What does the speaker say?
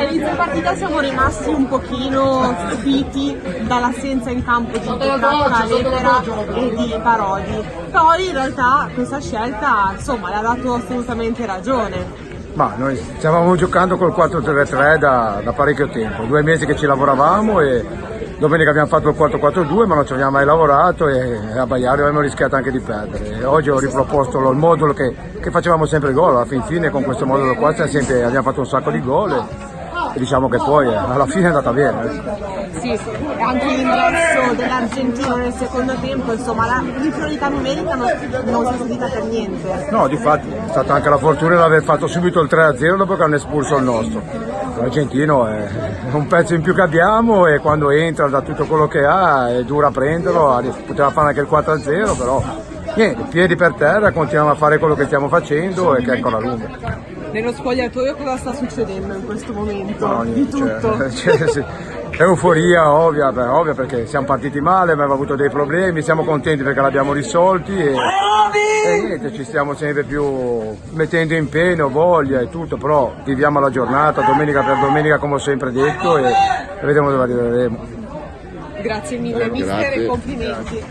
All'inizio partita siamo rimasti un pochino stupiti dall'assenza in campo di Petrarca, Lepera e di Parodi, poi in realtà questa scelta insomma le ha dato assolutamente ragione. Ma noi stavamo giocando col 4-3-3 da parecchio tempo, 2 mesi che ci lavoravamo e domenica abbiamo fatto il 4-4-2 ma non ci abbiamo mai lavorato e a Baiario abbiamo rischiato anche di perdere. E oggi ho riproposto il modulo che facevamo sempre gol, alla fine con questo modulo qua abbiamo fatto un sacco di gol e diciamo che poi alla fine è andata bene. Sì, anche l'ingresso dell'argentino nel secondo tempo, insomma l'inferiorità numerica non si è sentita per niente. No, difatti è stata anche la fortuna di aver fatto subito il 3-0 dopo che hanno espulso il nostro. L'argentino è un pezzo in più che abbiamo e quando entra da tutto quello che ha è dura prenderlo, poteva fare anche il 4-0 però niente, piedi per terra, continuiamo a fare quello che stiamo facendo e che è ancora lunga. Nello spogliatoio cosa sta succedendo in questo momento? No, di tutto? Sì. Euforia ovvia perché siamo partiti male, abbiamo avuto dei problemi, siamo contenti perché l'abbiamo risolti e niente, ci stiamo sempre più mettendo impegno, voglia e tutto, però viviamo la giornata domenica per domenica come ho sempre detto e vedremo dove arriveremo. Grazie mille mister e complimenti.